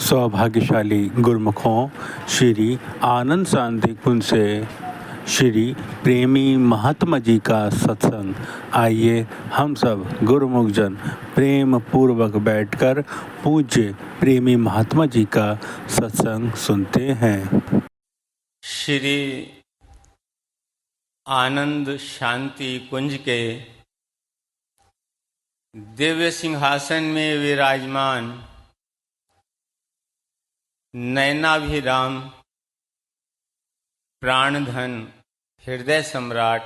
सौभाग्यशाली गुरुमुखों श्री आनंद शांति कुंज से श्री प्रेमी महात्मा जी का सत्संग। आइए हम सब गुरुमुख जन प्रेम पूर्वक बैठकर पूज्य प्रेमी महात्मा जी का सत्संग सुनते हैं। श्री आनंद शांति कुंज के दिव्य सिंहासन में विराजमान नयनाभिराम प्राणधन हृदय सम्राट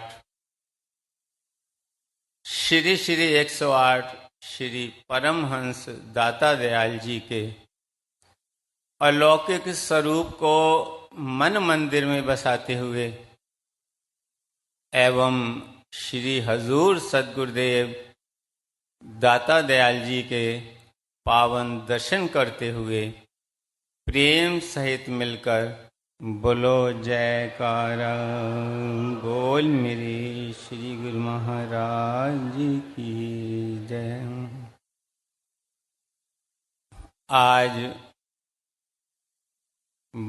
श्री श्री 108 श्री परमहंस दाता दयाल जी के अलौकिक स्वरूप को मन मंदिर में बसाते हुए एवं श्री हजूर सद्गुरुदेव दाता दयाल जी के पावन दर्शन करते हुए प्रेम सहित मिलकर बोलो जयकारा बोल मेरे श्री गुरु महाराज जी की जय। आज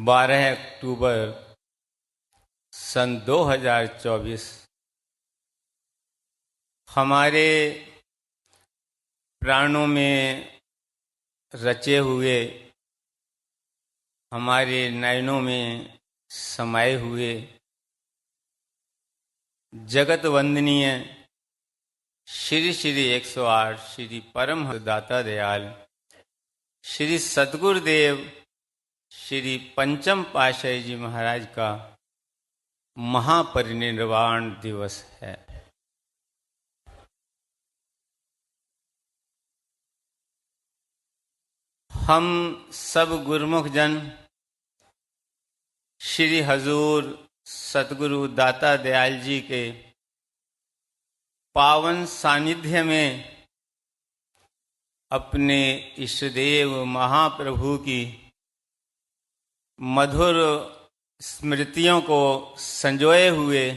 12 अक्टूबर सन 2024 हमारे प्राणों में रचे हुए, हमारे नयनों में समाये हुए जगत वंदनीय श्री श्री 108 श्री परमहंस दाता दयाल श्री सद्गुरुदेव श्री पंचम पातशाही जी महाराज का महापरिनिर्वाण दिवस है। हम सब गुरुमुख जन श्री हजूर सतगुरु दाता दयाल जी के पावन सानिध्य में अपने इष्टदेव महाप्रभु की मधुर स्मृतियों को संजोए हुए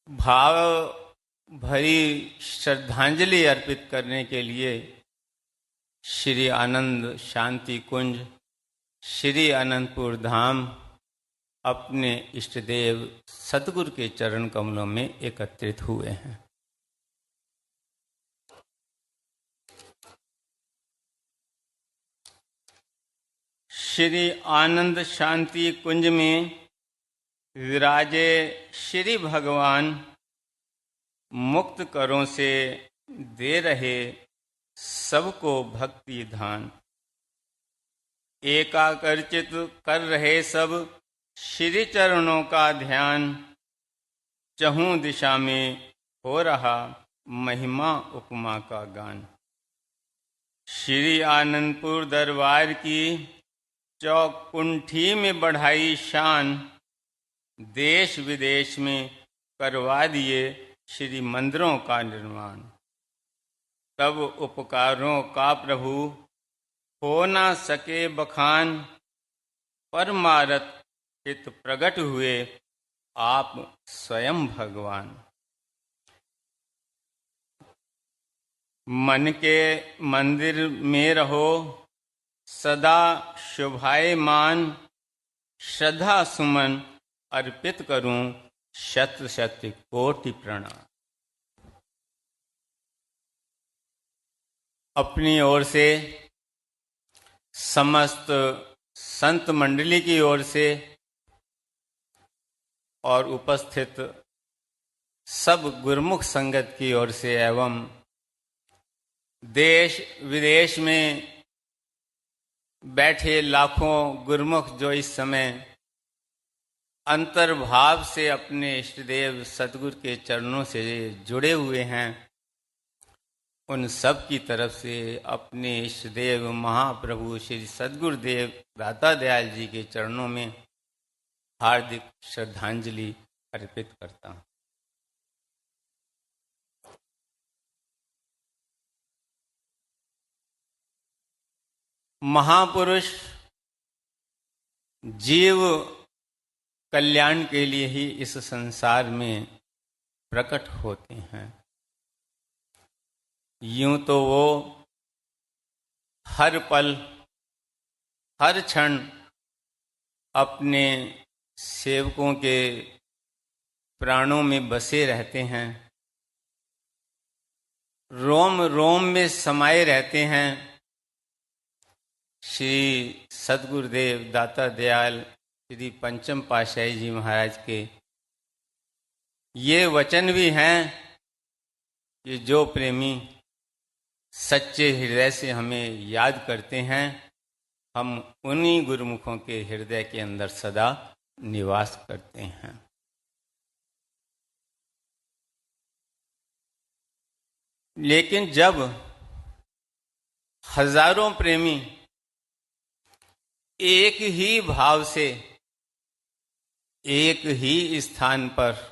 भाव भरी श्रद्धांजलि अर्पित करने के लिए श्री आनंद शांति कुंज श्री अनंतपुर धाम अपने इष्टदेव सतगुरु के चरण कमलों में एकत्रित हुए हैं। श्री आनंद शांति कुंज में विराजे श्री भगवान मुक्त करों से दे रहे सबको भक्ति दान, एकाग्रचित कर रहे सब श्री चरणों का ध्यान, चहुं दिशा में हो रहा महिमा उपमा का गान। श्री आनंदपुर दरबार की चौकुंठी में बढ़ाई शान, देश विदेश में करवा दिए श्री मंदिरों का निर्माण। तब उपकारों का प्रभु हो ना सके बखान, परमारथ हित प्रकट हुए आप स्वयं भगवान। मन के मंदिर में रहो सदा शोभायमान, श्रद्धा सुमन अर्पित करूं शत शत कोटि प्रणाम। अपनी ओर से समस्त संत मंडली की ओर से और उपस्थित सब गुरुमुख संगत की ओर से एवं देश विदेश में बैठे लाखों गुरुमुख जो इस समय अंतर्भाव से अपने इष्टदेव सतगुरु के चरणों से जुड़े हुए हैं, उन सब की तरफ से अपने इष्टदेव महाप्रभु श्री सद्गुरुदेव दाता दयाल जी के चरणों में हार्दिक श्रद्धांजलि अर्पित करता हूँ। महापुरुष जीव कल्याण के लिए ही इस संसार में प्रकट होते हैं। यूं तो वो हर पल हर क्षण अपने सेवकों के प्राणों में बसे रहते हैं, रोम रोम में समाये रहते हैं। श्री सद्गुरुदेव दाता दयाल श्री पंचम पातशाही जी महाराज के ये वचन भी हैं कि जो प्रेमी सच्चे हृदय से हमें याद करते हैं, हम उन्हीं गुरुमुखों के हृदय के अंदर सदा निवास करते हैं। लेकिन जब हजारों प्रेमी एक ही भाव से एक ही स्थान पर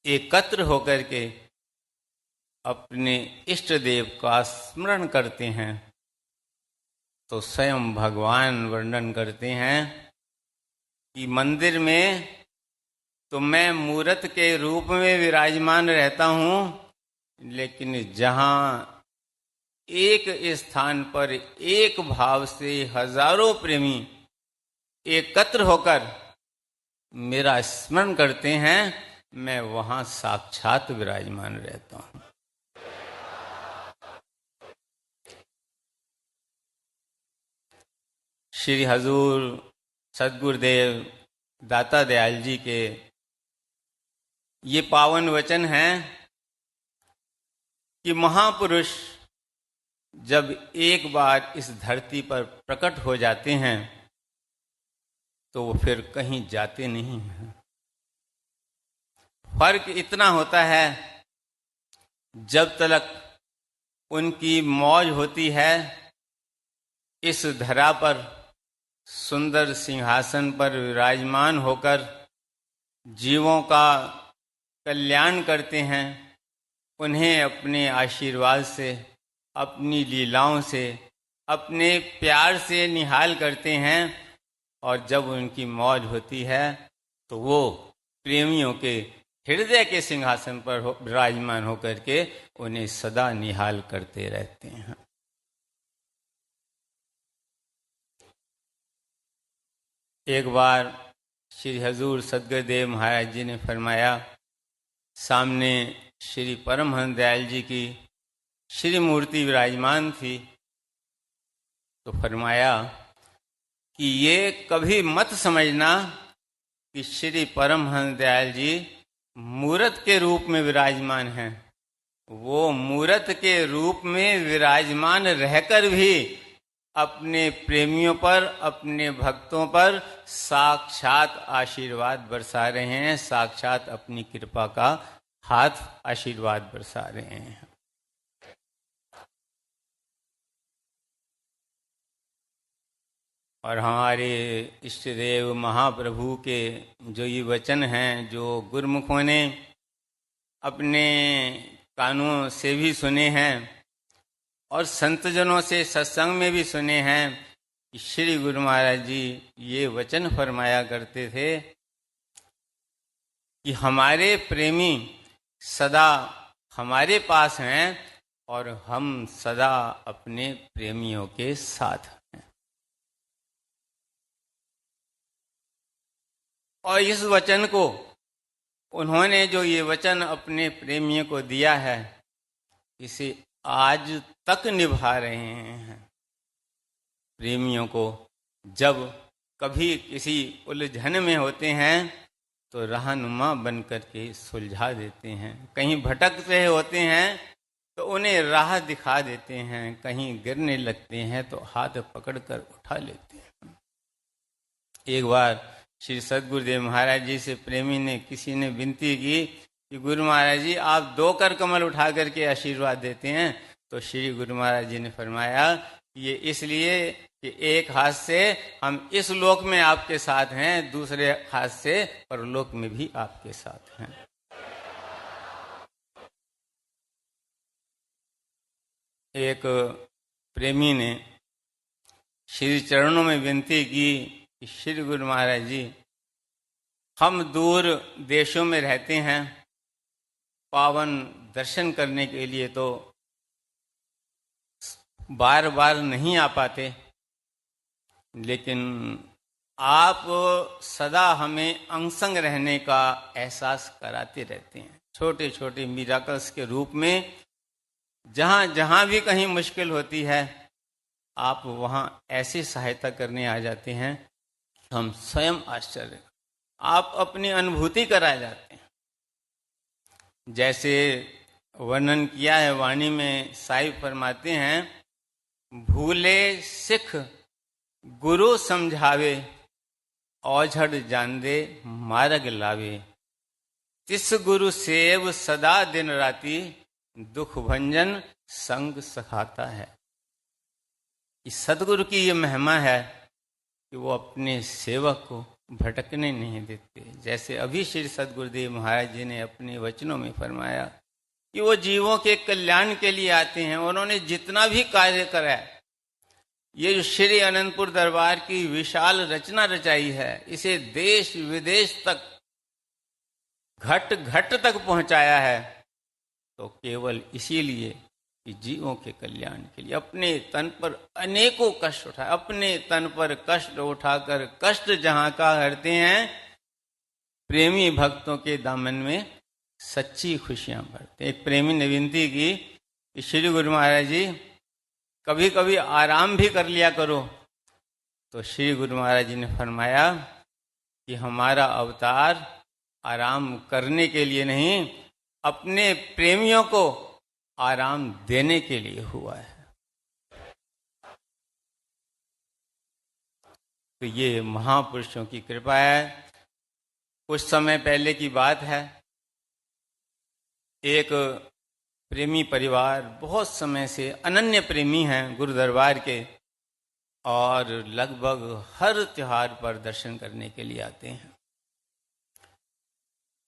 एकत्र होकर के अपने इष्ट देव का स्मरण करते हैं, तो स्वयं भगवान वर्णन करते हैं कि मंदिर में तो मैं मूर्त के रूप में विराजमान रहता हूं, लेकिन जहां एक स्थान पर एक भाव से हजारों प्रेमी एकत्र होकर मेरा स्मरण करते हैं, मैं वहां साक्षात विराजमान रहता हूं। श्री हजूर सद्गुरुदेव दाता दयाल जी के ये पावन वचन हैं कि महापुरुष जब एक बार इस धरती पर प्रकट हो जाते हैं तो वो फिर कहीं जाते नहीं हैं। फर्क इतना होता है, जब तक उनकी मौज होती है इस धरा पर सुंदर सिंहासन पर विराजमान होकर जीवों का कल्याण करते हैं, उन्हें अपने आशीर्वाद से, अपनी लीलाओं से, अपने प्यार से निहाल करते हैं। और जब उनकी मौज होती है तो वो प्रेमियों के हृदय के सिंहासन पर विराजमान होकर के उन्हें सदा निहाल करते रहते हैं। एक बार श्री हजूर सद्गुरुदेव महाराज जी ने फरमाया, सामने श्री परमहंस दयाल जी की श्री मूर्ति विराजमान थी, तो फरमाया कि ये कभी मत समझना कि श्री परमहंस दयाल जी मूर्त के रूप में विराजमान हैं। वो मूर्त के रूप में विराजमान रहकर भी अपने प्रेमियों पर, अपने भक्तों पर साक्षात आशीर्वाद बरसा रहे हैं, साक्षात अपनी कृपा का हाथ आशीर्वाद बरसा रहे हैं। और हमारे इष्ट देव महाप्रभु के जो ये वचन हैं, जो गुरुमुखों ने अपने कानों से भी सुने हैं और संतजनों से सत्संग में भी सुने हैं, कि श्री गुरु महाराज जी ये वचन फरमाया करते थे कि हमारे प्रेमी सदा हमारे पास हैं और हम सदा अपने प्रेमियों के साथ हैं। और इस वचन को उन्होंने जो ये वचन अपने प्रेमियों को दिया है, इसे आज तक निभा रहे हैं। प्रेमियों को जब कभी किसी उलझन में होते हैं तो रहनुमा बन करके सुलझा देते हैं, कहीं भटक रहे होते हैं तो उन्हें राह दिखा देते हैं, कहीं गिरने लगते हैं तो हाथ पकड़कर उठा लेते हैं। एक बार श्री सद्गुरुदेव महाराज जी से प्रेमी ने, किसी ने विनती की कि गुरु महाराज जी आप 2 कर कमल उठा करके आशीर्वाद देते हैं, तो श्री गुरु महाराज जी ने फरमाया ये इसलिए कि एक हाथ से हम इस लोक में आपके साथ हैं, दूसरे हाथ से परलोक में भी आपके साथ हैं। एक प्रेमी ने श्री चरणों में विनती की कि श्री गुरु महाराज जी हम दूर देशों में रहते हैं, पावन दर्शन करने के लिए तो बार बार नहीं आ पाते, लेकिन आप सदा हमें अंग संग रहने का एहसास कराते रहते हैं। छोटे छोटे मिराकल्स के रूप में जहाँ जहाँ भी कहीं मुश्किल होती है, आप वहाँ ऐसी सहायता करने आ जाते हैं, हम स्वयं आश्चर्य, आप अपनी अनुभूति कराए जाते हैं। जैसे वर्णन किया है वाणी में, साहिब फरमाते हैं, भूले सिख गुरु समझावे, औझड़ जान दे मार्ग लावे, तिस गुरु सेव सदा दिन राती, दुख भंजन संग सखाता है। इस सदगुरु की ये महिमा है कि वो अपने सेवक को भटकने नहीं देते। जैसे अभी श्री सदगुरुदेव महाराज जी ने अपने वचनों में फरमाया कि वो जीवों के कल्याण के लिए आते हैं। उन्होंने जितना भी कार्य करा है, ये जो श्री अनंतपुर दरबार की विशाल रचना रचाई है, इसे देश विदेश तक घट घट तक पहुंचाया है, तो केवल इसीलिए कि जीवों के कल्याण के लिए। अपने तन पर अनेकों कष्ट उठाए, अपने तन पर कष्ट उठाकर कष्ट जहां का हरते हैं, प्रेमी भक्तों के दामन में सच्ची खुशियां भरते। एक प्रेमी ने विनती की कि श्री गुरु महाराज जी, कभी कभी आराम भी कर लिया करो। तो श्री गुरु महाराज जी ने फरमाया कि हमारा अवतार आराम करने के लिए नहीं, अपने प्रेमियों को आराम देने के लिए हुआ है। तो ये महापुरुषों की कृपा है। कुछ समय पहले की बात है, एक प्रेमी परिवार, बहुत समय से अनन्य प्रेमी हैं गुरु दरबार के, और लगभग हर त्योहार पर दर्शन करने के लिए आते हैं।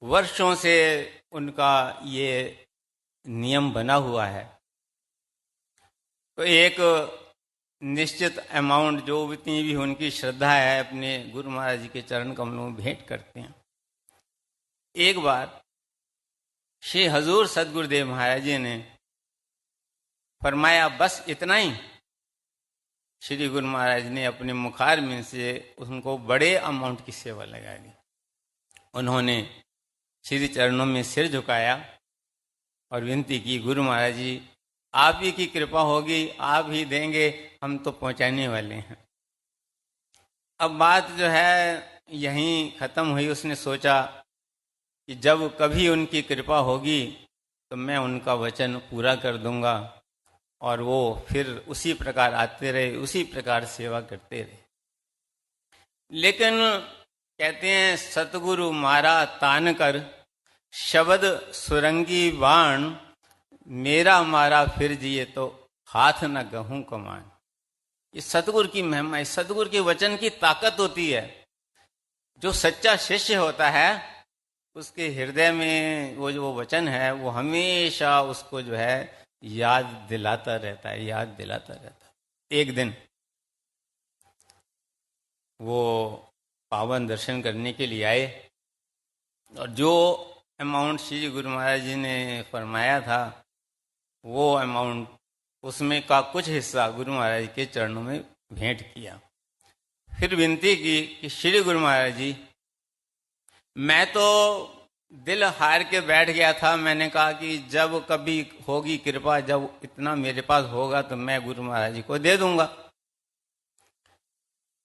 वर्षों से उनका ये नियम बना हुआ है। तो एक निश्चित अमाउंट, जो इतनी भी उनकी श्रद्धा है, अपने गुरु महाराज जी के चरण कमलों में भेंट करते हैं। एक बार श्री हजूर सदगुरुदेव महाराज जी ने फरमाया, बस इतना ही। श्री गुरु महाराज ने अपने मुखार में से उनको बड़े अमाउंट की सेवा लगा दी। उन्होंने श्री चरणों में सिर झुकाया और विनती की, गुरु महाराज जी, आप ही की कृपा होगी, आप ही देंगे, हम तो पहुंचाने वाले हैं। अब बात जो है यहीं खत्म हुई। उसने सोचा कि जब कभी उनकी कृपा होगी तो मैं उनका वचन पूरा कर दूंगा, और वो फिर उसी प्रकार आते रहे, उसी प्रकार सेवा करते रहे। लेकिन कहते हैं, सतगुरु मारा तान कर, शब्द सुरंगी बाण, मेरा मारा फिर जिए तो हाथ न गहूं कमान। ये सतगुरु की महिमा है, सतगुरु के वचन की ताकत होती है। जो सच्चा शिष्य होता है, उसके हृदय में वो जो वचन है, वो हमेशा उसको जो है याद दिलाता रहता है, याद दिलाता रहता है। एक दिन वो पावन दर्शन करने के लिए आए, और जो अमाउंट श्री गुरु महाराज जी ने फरमाया था, वो अमाउंट, उसमें का कुछ हिस्सा गुरु महाराज के चरणों में भेंट किया। फिर विनती की कि श्री गुरु महाराज जी, मैं तो दिल हार के बैठ गया था। मैंने कहा कि जब कभी होगी कृपा, जब इतना मेरे पास होगा तो मैं गुरु महाराज जी को दे दूंगा।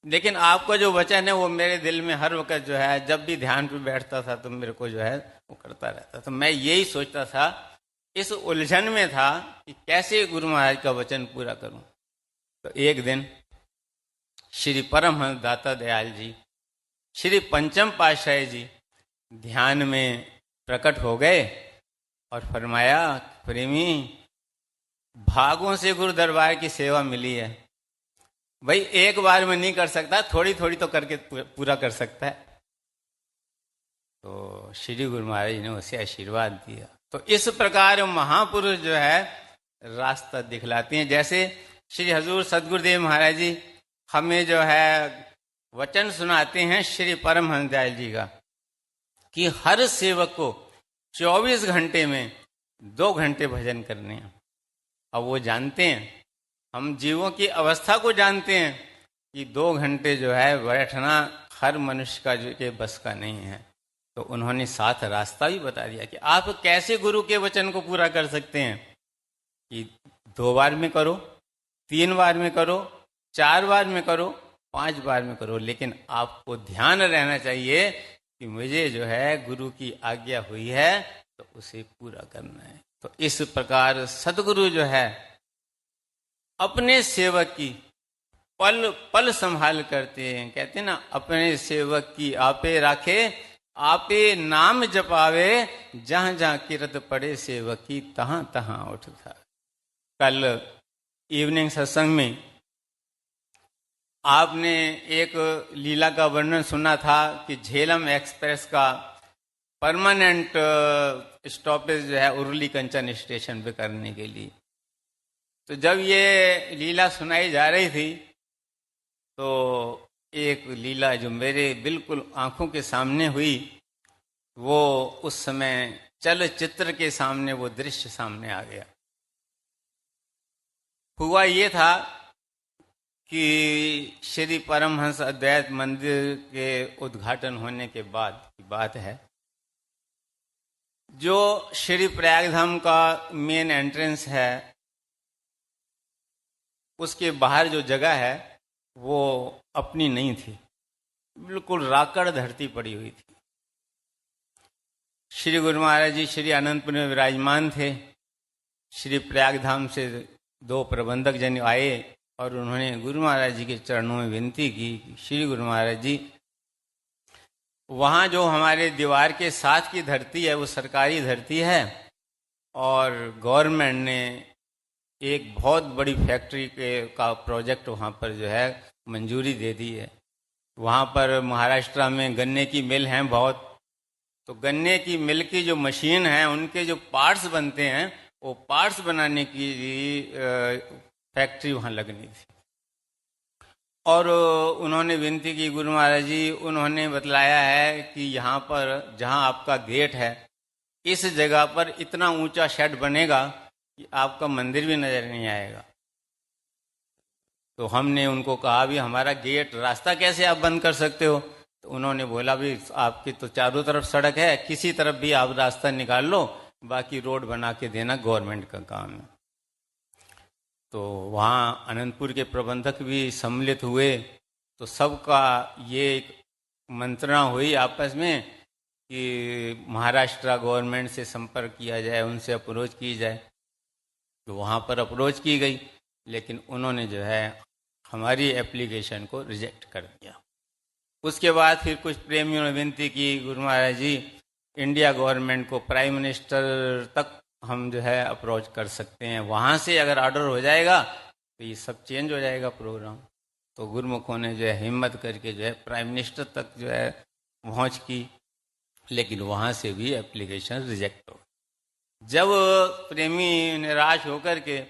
लेकिन आपका जो वचन है वो मेरे दिल में हर वक्त जो है, जब भी ध्यान पे बैठता था तो मेरे को जो है वो करता रहता। तो मैं यही सोचता था, इस उलझन में था कि कैसे गुरु महाराज का वचन पूरा करूं। तो एक दिन श्री परमहंस दाता दयाल जी, श्री पंचम पातशाही जी ध्यान में प्रकट हो गए और फरमाया, प्रेमी, भागों से गुरु दरबार की सेवा मिली है भाई, एक बार में नहीं कर सकता, थोड़ी थोड़ी तो करके पूरा कर सकता है। तो श्री गुरु महाराज ने उसे आशीर्वाद दिया। तो इस प्रकार महापुरुष जो है रास्ता दिखलाते हैं। जैसे श्री हजूर सदगुरुदेव महाराज जी हमें जो है वचन सुनाते हैं श्री परमहंस दयाल जी का, कि हर सेवक को 24 घंटे में 2 घंटे भजन करने हैं। अब वो जानते हैं, हम जीवों की अवस्था को जानते हैं कि 2 घंटे जो है बैठना हर मनुष्य का जो के बस का नहीं है। तो उन्होंने साथ रास्ता भी बता दिया कि आप कैसे गुरु के वचन को पूरा कर सकते हैं कि 2 बार में करो, 3 बार में करो, 4 बार में करो, 5 बार में करो, लेकिन आपको ध्यान रहना चाहिए कि मुझे जो है गुरु की आज्ञा हुई है तो उसे पूरा करना है। तो इस प्रकार सदगुरु जो है अपने सेवक की पल पल संभाल करते हैं। कहते हैं ना, अपने सेवक की आपे राखे, आपे नाम जपावे, जहां जहां किरत पड़े सेवक की तहां तहां उठता। कल इवनिंग सत्संग में आपने एक लीला का वर्णन सुना था कि झेलम एक्सप्रेस का परमानेंट स्टॉपेज जो है उर्ली कंचन स्टेशन पे करने के लिए। तो जब ये लीला सुनाई जा रही थी तो एक लीला जो मेरे बिल्कुल आंखों के सामने हुई, वो उस समय चलचित्र के सामने वो दृश्य सामने आ गया। हुआ ये था कि श्री परमहंस अद्वैत मंदिर के उद्घाटन होने के बाद की बात है। जो श्री प्रयागधाम का मेन एंट्रेंस है, उसके बाहर जो जगह है वो अपनी नहीं थी, बिल्कुल राकड़ धरती पड़ी हुई थी। श्री गुरु महाराज जी श्री अनंतपुर में विराजमान थे। श्री प्रयागधाम से 2 प्रबंधक जन आए और उन्होंने गुरु महाराज जी के चरणों में विनती की, श्री गुरु महाराज जी, वहाँ जो हमारे दीवार के साथ की धरती है वो सरकारी धरती है और गवर्नमेंट ने एक बहुत बड़ी फैक्ट्री का प्रोजेक्ट वहाँ पर जो है मंजूरी दे दी है। वहाँ पर महाराष्ट्र में गन्ने की मिल हैं बहुत, तो गन्ने की मिल की जो मशीन है उनके जो पार्ट्स बनते हैं वो पार्ट्स बनाने की फैक्ट्री वहाँ लगनी थी। और उन्होंने विनती की गुरु महाराज जी, उन्होंने बतलाया है कि यहाँ पर जहाँ आपका गेट है इस जगह पर इतना ऊंचा शेड बनेगा कि आपका मंदिर भी नजर नहीं आएगा। तो हमने उनको कहा भी हमारा गेट रास्ता कैसे आप बंद कर सकते हो? तो उन्होंने बोला भी आपकी तो चारों तरफ सड़क है, किसी तरफ भी आप रास्ता निकाल लो, बाकी रोड बना के देना गवर्नमेंट का काम है। तो वहाँ अनंतपुर के प्रबंधक भी सम्मिलित हुए, तो सबका ये एक मंत्रणा हुई आपस में कि महाराष्ट्र गवर्नमेंट से संपर्क किया जाए, उनसे अप्रोच की जाए। तो वहाँ पर अप्रोच की गई, लेकिन उन्होंने जो है हमारी एप्लीकेशन को रिजेक्ट कर दिया। उसके बाद फिर कुछ प्रेमियों ने विनती की, गुरु महाराज जी इंडिया गवर्नमेंट को, प्राइम मिनिस्टर तक हम जो है अप्रोच कर सकते हैं, वहाँ से अगर ऑर्डर हो जाएगा तो ये सब चेंज हो जाएगा प्रोग्राम। तो गुरुमुखों ने जो है हिम्मत करके जो है प्राइम मिनिस्टर तक जो है पहुँच की, लेकिन वहाँ से भी एप्लीकेशन रिजेक्ट हो। जब प्रेमी निराश होकर के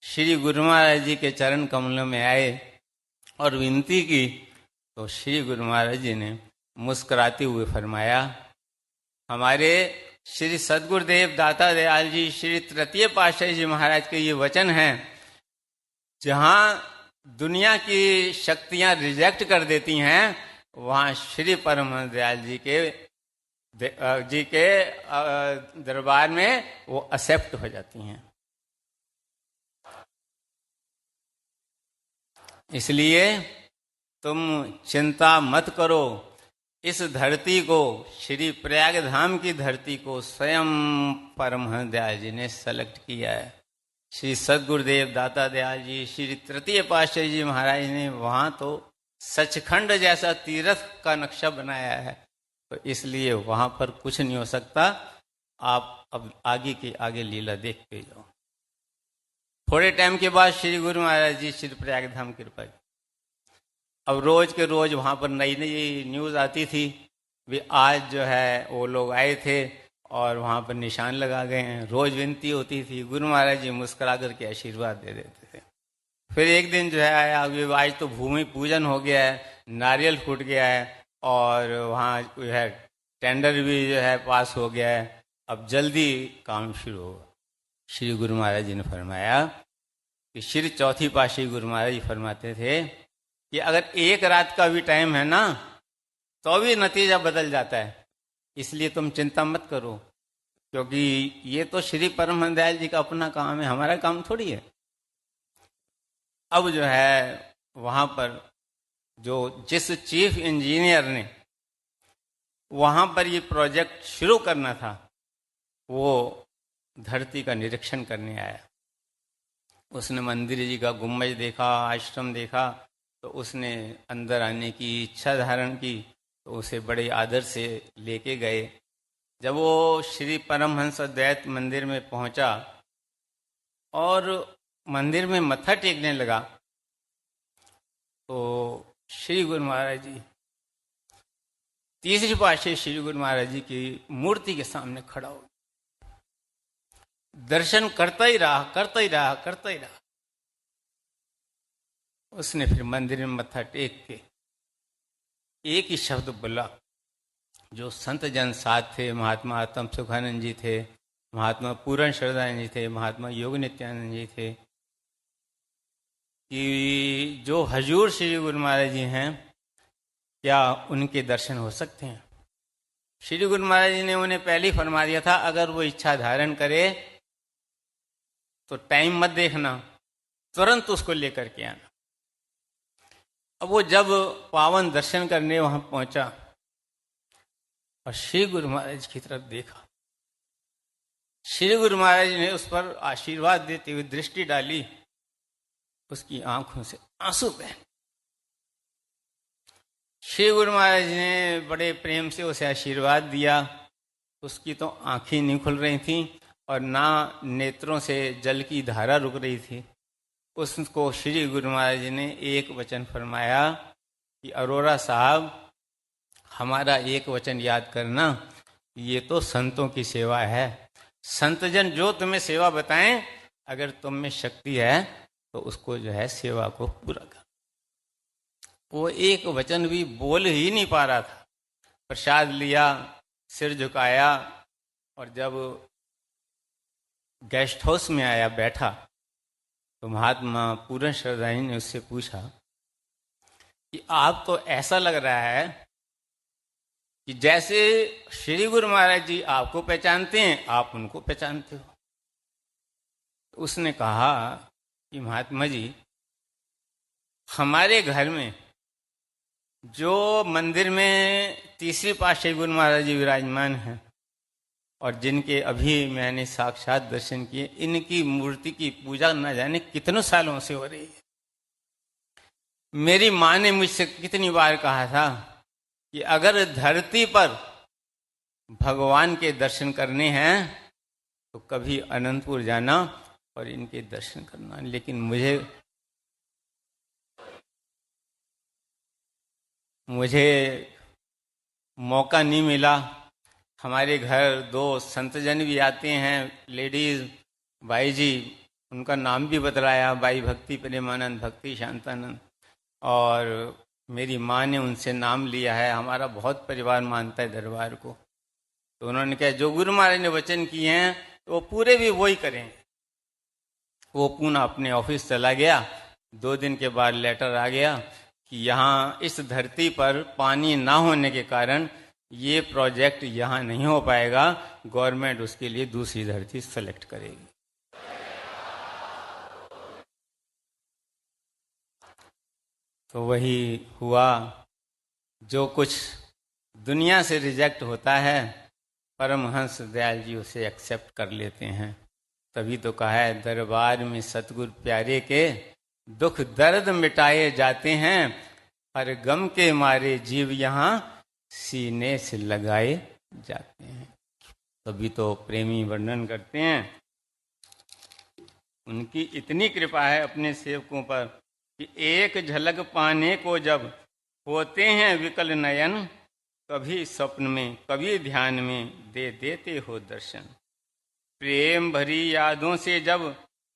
श्री गुरु महाराज जी के चरण कमलों में आए और विनती की, तो श्री गुरु महाराज जी ने मुस्कुराते हुए फरमाया, हमारे श्री सद्गुरुदेव दाता दयाल जी श्री तृतीय पातशाह जी महाराज के ये वचन हैं, जहाँ दुनिया की शक्तियाँ रिजेक्ट कर देती हैं, वहाँ श्री परमहंस दयाल जी के दरबार में वो एक्सेप्ट हो जाती हैं। इसलिए तुम चिंता मत करो, इस धरती को, श्री प्रयागधाम की धरती को स्वयं परमहंस दयाल जी ने सेलेक्ट किया है। श्री सद्गुरुदेव दाता दयाल जी श्री तृतीय पातशाह जी महाराज ने वहाँ तो सचखंड जैसा तीर्थ का नक्शा बनाया है, तो इसलिए वहाँ पर कुछ नहीं हो सकता। आप अब आगे की आगे लीला देख के जाओ। थोड़े टाइम के बाद श्री गुरु महाराज जी श्री प्रयागधाम कृपा, अब रोज के रोज वहाँ पर नई नई न्यूज़ आती थी, वे आज जो है वो लोग आए थे और वहाँ पर निशान लगा गए हैं। रोज विनती होती थी, गुरु महाराज जी मुस्कुरा करके आशीर्वाद दे देते थे। फिर एक दिन जो है आया, आज तो भूमि पूजन हो गया है, नारियल फूट गया है और वहाँ जो है टेंडर भी जो है पास हो गया है, अब जल्दी काम शुरू होगा। श्री गुरु महाराज जी ने फरमाया कि श्री चौथी पातशाही गुरु महाराज जी फरमाते थे कि अगर एक रात का भी टाइम है ना तो भी नतीजा बदल जाता है, इसलिए तुम चिंता मत करो, क्योंकि ये तो श्री परम दयाल जी का अपना काम है, हमारा काम थोड़ी है। अब जो है वहां पर जिस चीफ इंजीनियर ने वहां पर ये प्रोजेक्ट शुरू करना था, वो धरती का निरीक्षण करने आया। उसने मंदिर जी का गुम्बज देखा, आश्रम देखा, तो उसने अंदर आने की इच्छा धारण की, तो उसे बड़े आदर से लेके गए। जब वो श्री परमहंस अद्वैत मंदिर में पहुंचा और मंदिर में मत्था टेकने लगा, तो श्री गुरु महाराज जी तीसरी पातशाही श्री गुरु महाराज जी की मूर्ति के सामने खड़ा हो, दर्शन करता ही रहा, करता ही रहा, करता ही रहा। उसने फिर मंदिर में मत्था टेक के एक ही शब्द बोला, जो संत जन साथ थे, महात्मा आत्म सुखानंद जी थे, महात्मा पूर्ण श्रद्धानंद जी थे, महात्मा योग नित्यानंद जी थे, कि जो हजूर श्री गुरु महाराज जी हैं, क्या उनके दर्शन हो सकते हैं? श्री गुरु महाराज जी ने उन्हें पहले ही फरमा दिया था, अगर वो इच्छा धारण करे तो टाइम मत देखना, तुरंत उसको लेकर के आना। अब वो जब पावन दर्शन करने वहां पहुंचा और श्री गुरु महाराज की तरफ देखा, श्री गुरु महाराज ने उस पर आशीर्वाद देते हुए दृष्टि डाली, उसकी आंखों से आंसू बहे। श्री गुरु महाराज ने बड़े प्रेम से उसे आशीर्वाद दिया। उसकी तो आंखें नहीं खुल रही थीं और ना नेत्रों से जल की धारा रुक रही थी। उसको श्री गुरु महाराज जी ने एक वचन फरमाया कि अरोरा साहब, हमारा एक वचन याद करना, ये तो संतों की सेवा है। संतजन जो तुम्हें सेवा बताएं, अगर तुम में शक्ति है तो उसको जो है सेवा को पूरा कर। वो एक वचन भी बोल ही नहीं पा रहा था। प्रसाद लिया, सिर झुकाया, और जब गेस्ट हाउस में आया, बैठा, तो महात्मा पूर्ण श्रद्धानंद ने उससे पूछा कि आप तो ऐसा लग रहा है कि जैसे श्री गुरु महाराज जी आपको पहचानते हैं, आप उनको पहचानते हो। उसने कहा कि महात्मा जी, हमारे घर में जो मंदिर में तीसरी पातशाही गुरु महाराज जी विराजमान हैं और जिनके अभी मैंने साक्षात दर्शन किए, इनकी मूर्ति की पूजा न जाने कितनों सालों से हो रही है। मेरी माँ ने मुझसे कितनी बार कहा था कि अगर धरती पर भगवान के दर्शन करने हैं तो कभी अनंतपुर जाना और इनके दर्शन करना, लेकिन मुझे मौका नहीं मिला। हमारे घर दो संतजन भी आते हैं, लेडीज, भाई जी, उनका नाम भी बतलाया, भाई भक्ति प्रेमानंद, भक्ति शांतानंद, और मेरी माँ ने उनसे नाम लिया है। हमारा बहुत परिवार मानता है दरबार को। तो उन्होंने कहा जो गुरु महाराज ने वचन किए हैं तो वो पूरे भी वही करें। वो पुनः अपने ऑफिस चला गया। 2 दिन के बाद लेटर आ गया कि यहाँ इस धरती पर पानी ना होने के कारण ये प्रोजेक्ट यहाँ नहीं हो पाएगा, गवर्नमेंट उसके लिए दूसरी धरती सेलेक्ट करेगी। तो वही हुआ। जो कुछ दुनिया से रिजेक्ट होता है, परमहंस दयाल जी उसे एक्सेप्ट कर लेते हैं। तभी तो कहा है, दरबार में सतगुरु प्यारे के दुख दर्द मिटाए जाते हैं, हर गम के मारे जीव यहाँ सीने से लगाए जाते हैं। तभी तो प्रेमी वर्णन करते हैं, उनकी इतनी कृपा है अपने सेवकों पर कि एक झलक पाने को जब होते हैं विकल नयन, कभी स्वप्न में कभी ध्यान में दे देते हो दर्शन। प्रेम भरी यादों से जब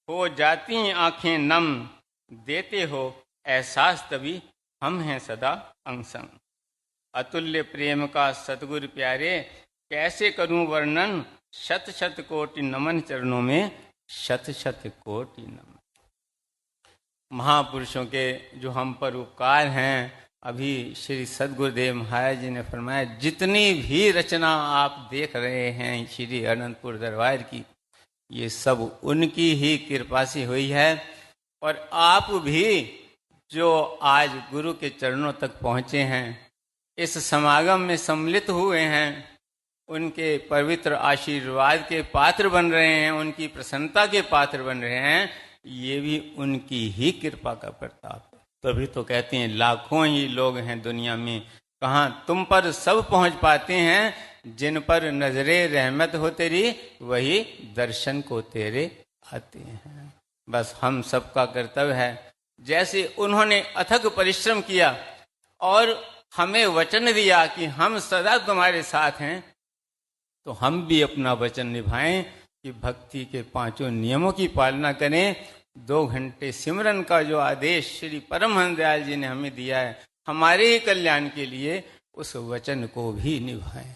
हो जाती आंखें नम, देते हो एहसास तभी हम हैं सदा अंग संग। अतुल्य प्रेम का सतगुरु प्यारे, कैसे करूं वर्णन, शत शत कोटि नमन चरणों में शत शत कोटि नमन। महापुरुषों के जो हम पर उपकार हैं, अभी श्री सद्गुरुदेव महाराज जी ने फरमाया जितनी भी रचना आप देख रहे हैं श्री अनंतपुर दरबार की, ये सब उनकी ही कृपा से हुई है। और आप भी जो आज गुरु के चरणों तक पहुँचे हैं, इस समागम में सम्मिलित हुए हैं, उनके पवित्र आशीर्वाद के पात्र बन रहे हैं, उनकी प्रसन्नता के पात्र बन रहे हैं, ये भी उनकी ही कृपा का प्रताप है। तभी तो कहते हैं लाखों ही लोग हैं दुनिया में, कहाँ तुम पर सब पहुंच पाते हैं, जिन पर नजरे रहमत हो तेरी वही दर्शन को तेरे आते हैं। बस हम सबका कर्तव्य है, जैसे उन्होंने अथक परिश्रम किया और हमें वचन दिया कि हम सदा तुम्हारे साथ हैं, तो हम भी अपना वचन निभाएं कि भक्ति के 5 नियमों की पालना करें। 2 घंटे सिमरन का जो आदेश श्री परमहंस दयाल जी ने हमें दिया है हमारे ही कल्याण के लिए, उस वचन को भी निभाएं।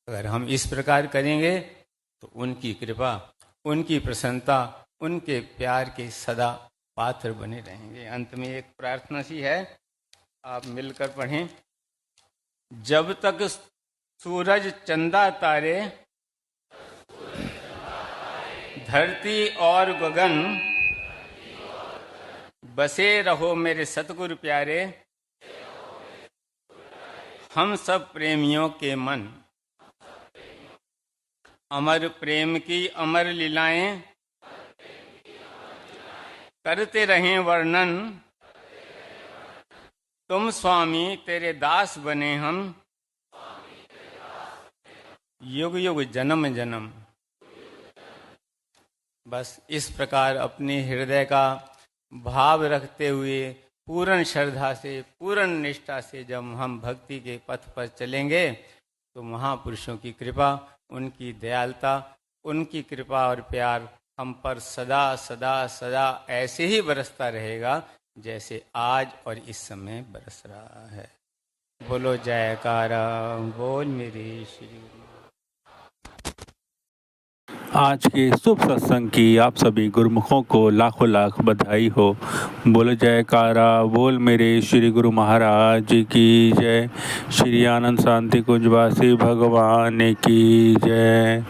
अगर हम इस प्रकार करेंगे तो उनकी कृपा, उनकी प्रसन्नता, उनके प्यार के सदा पात्र बने रहेंगे। अंत में एक प्रार्थना सी है, आप मिलकर पढ़ें। जब तक सूरज चंदा तारे, धरती और गगन, बसे रहो मेरे सतगुरु प्यारे, हम सब प्रेमियों के मन। अमर प्रेम की अमर लीलाएं करते रहें वर्णन, तुम स्वामी तेरे दास बने हम, युग युग जन्म जन्म। बस इस प्रकार अपने हृदय का भाव रखते हुए पूर्ण श्रद्धा से, पूर्ण निष्ठा से जब हम भक्ति के पथ पर चलेंगे तो महापुरुषों की कृपा, उनकी दयालुता, उनकी कृपा और प्यार हम पर सदा सदा सदा ऐसे ही बरसता रहेगा जैसे आज और इस समय बरस रहा है। बोलो जयकारा बोल मेरे श्री। आज के शुभ सत्संग की आप सभी गुरुमुखों को लाखों लाख बधाई हो। बोलो जयकारा बोल मेरे श्री गुरु महाराज जी की जय। श्री आनंद शांति कुंजवासी भगवान की जय।